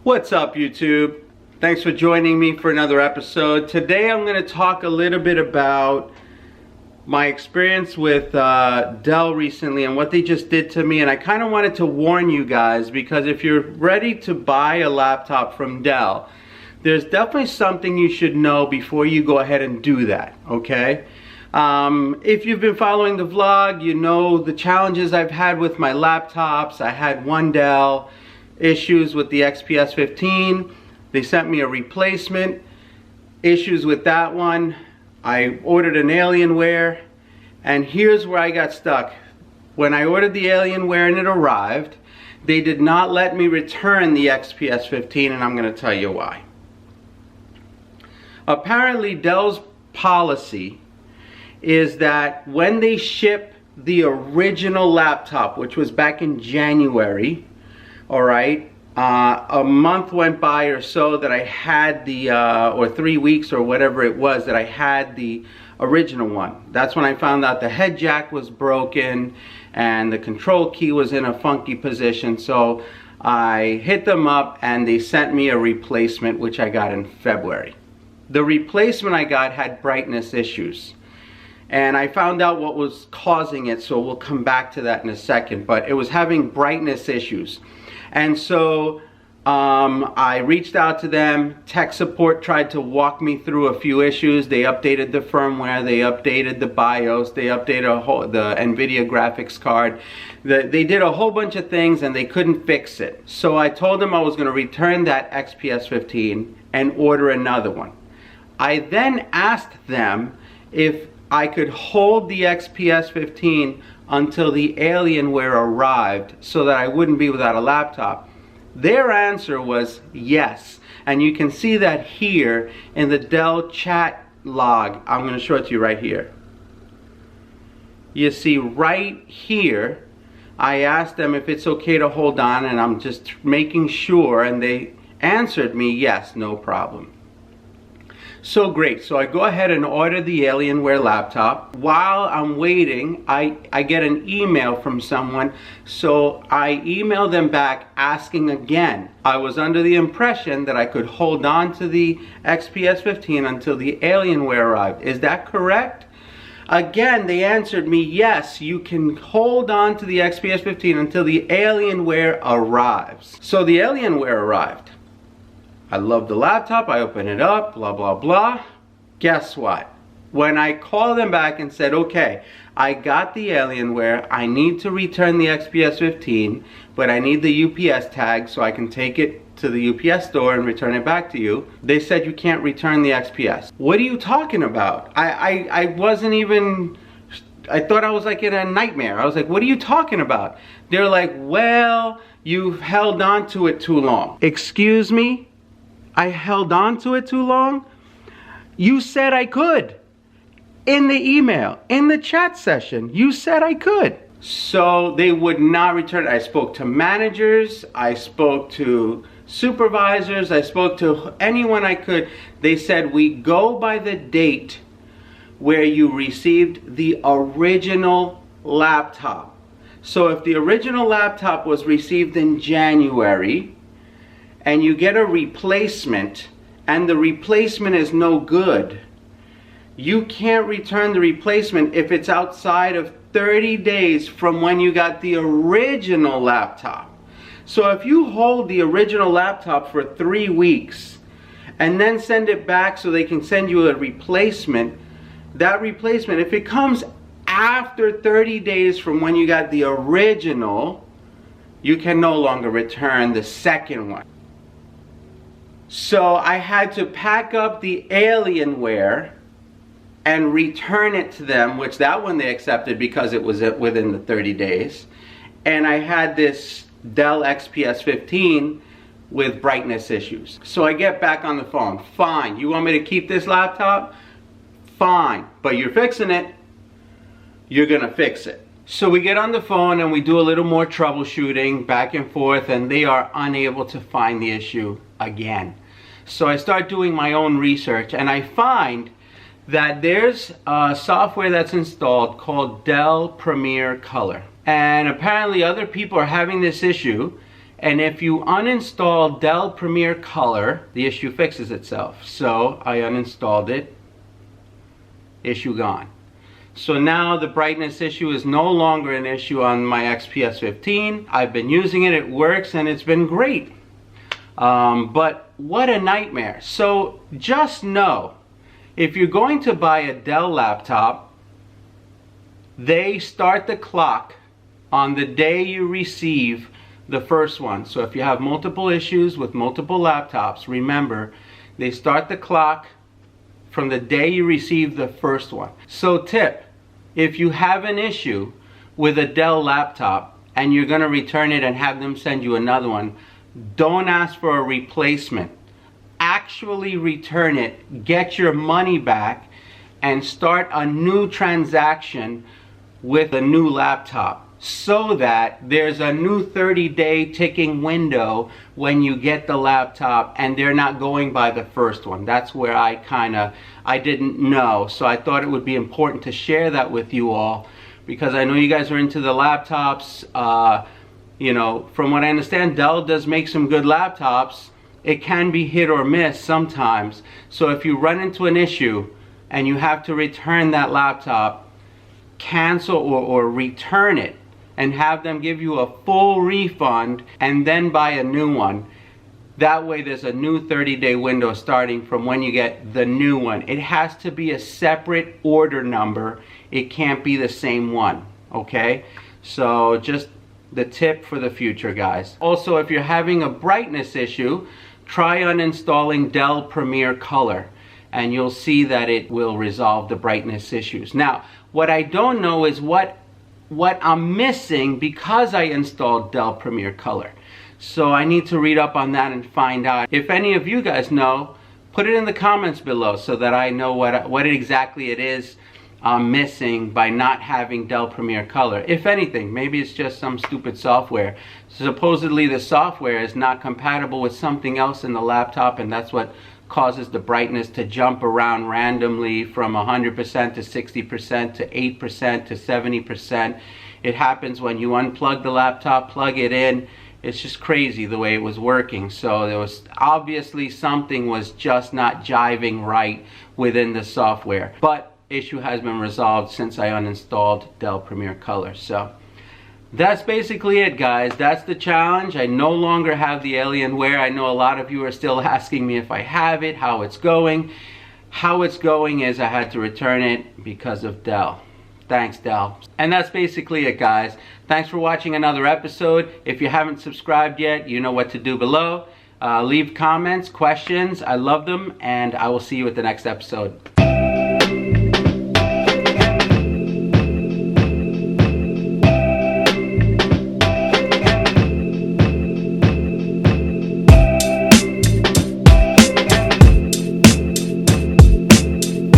What's up, YouTube? Thanks for joining me for another episode. Today I'm going to talk a little bit about my experience with Dell recently and what they just did to me. And I kind of wanted to warn you guys, because if you're ready to buy a laptop from Dell, there's definitely something you should know before you go ahead and do that, okay? If you've been following the vlog, you know the challenges I've had with my laptops. I had one Dell, issues with the XPS 15. They sent me a replacement. Issues with that one. I ordered an Alienware, and here's where I got stuck. When I ordered the Alienware and it arrived, they did not let me return the XPS 15, and I'm going to tell you why. Apparently, Dell's policy is that when they ship the original laptop, which was back in January, all right, a month went by or so that I had the, or 3 weeks or whatever it was, that I had the original one. That's when I found out the head jack was broken and the control key was in a funky position. So I hit them up and they sent me a replacement, which I got in February. The replacement I got had brightness issues, and I found out what was causing it, so we'll come back to that in a second. But it was having brightness issues. And so I reached out to them. Tech support tried to walk me through a few issues. They updated the firmware, they updated the BIOS, they updated the NVIDIA graphics card. They did a whole bunch of things and they couldn't fix it. So I told them I was going to return that XPS 15 and order another one. I then asked them if I could hold the XPS 15 until the Alienware arrived so that I wouldn't be without a laptop. Their answer was yes. And you can see that here in the Dell chat log. I'm going to show it to you right here. You see right here, I asked them if it's okay to hold on, and I'm just making sure, and they answered me yes, no problem. So great, so I go ahead and order the Alienware laptop. While I'm waiting, I get an email from someone, so I email them back asking again. I was under the impression that I could hold on to the XPS 15 until the Alienware arrived. Is that correct? Again, they answered me, yes, you can hold on to the XPS 15 until the Alienware arrives. So the Alienware arrived. I love the laptop, I open it up, blah, blah, blah. Guess what? When I called them back and said, okay, I got the Alienware, I need to return the XPS 15, but I need the UPS tag so I can take it to the UPS store and return it back to you. They said you can't return the XPS. What are you talking about? I wasn't even, I thought I was like in a nightmare. I was like, what are you talking about? They're like, well, you've held on to it too long. Excuse me? I held on to it too long? You said I could. In the email, in the chat session, you said I could. So they would not return it. I spoke to managers, I spoke to supervisors, I spoke to anyone I could. They said, we go by the date where you received the original laptop. So if the original laptop was received in January, and you get a replacement, and the replacement is no good, you can't return the replacement if it's outside of 30 days from when you got the original laptop. So if you hold the original laptop for 3 weeks and then send it back so they can send you a replacement, that replacement, if it comes after 30 days from when you got the original, you can no longer return the second one. So I had to pack up the Alienware and return it to them, which that one they accepted because it was within the 30 days. And I had this Dell XPS 15 with brightness issues. So I get back on the phone. Fine, you want me to keep this laptop? Fine, but you're fixing it. You're gonna fix it. So we get on the phone and we do a little more troubleshooting back and forth, and they are unable to find the issue again. So I start doing my own research, and I find that there's a software that's installed called Dell Premier Color. And apparently other people are having this issue, And if you uninstall Dell Premier Color, the issue fixes itself. So I uninstalled it, issue gone. So now the brightness issue is no longer an issue on my XPS 15. I've been using it, it works, and it's been great. But what a nightmare. So just know, if you're going to buy a Dell laptop, they start the clock on the day you receive the first one. So if you have multiple issues with multiple laptops, remember, they start the clock from the day you receive the first one. So tip, if you have an issue with a Dell laptop and you're going to return it and have them send you another one, don't ask for a replacement. Actually return it, get your money back, and start a new transaction with a new laptop, so that there's a new 30-day ticking window when you get the laptop and they're not going by the first one. That's where I didn't know. So I thought it would be important to share that with you all, because I know you guys are into the laptops. You know, from what I understand, Dell does make some good laptops. It can be hit or miss sometimes. So if you run into an issue and you have to return that laptop, cancel or return it and have them give you a full refund and then buy a new one. That way there's a new 30-day window starting from when you get the new one. It has to be a separate order number. It can't be the same one, okay? So just the tip for the future, guys. Also, if you're having a brightness issue, try uninstalling Dell Premier Color, and you'll see that it will resolve the brightness issues. Now, what I don't know is what I'm missing because I installed Dell Premier Color. So I need to read up on that and find out. If any of you guys know, put it in the comments below so that I know what exactly it is I'm missing by not having Dell Premier Color. If anything, maybe it's just some stupid software. Supposedly the software is not compatible with something else in the laptop, and that's what causes the brightness to jump around randomly from 100% to 60% to 8% to 70%. It happens when you unplug the laptop, plug it in. It's just crazy the way it was working. So there was obviously something was just not jiving right within the software. But issue has been resolved since I uninstalled Dell Premier Color. So that's basically it, guys. That's the challenge. I no longer have the Alienware. I know a lot of you are still asking me if I have it, how it's going. How it's going is I had to return it because of Dell. Thanks, Dell. And that's basically it, guys. Thanks for watching another episode. If you haven't subscribed yet, you know what to do below. Leave comments, questions. I love them, and I will see you at the next episode.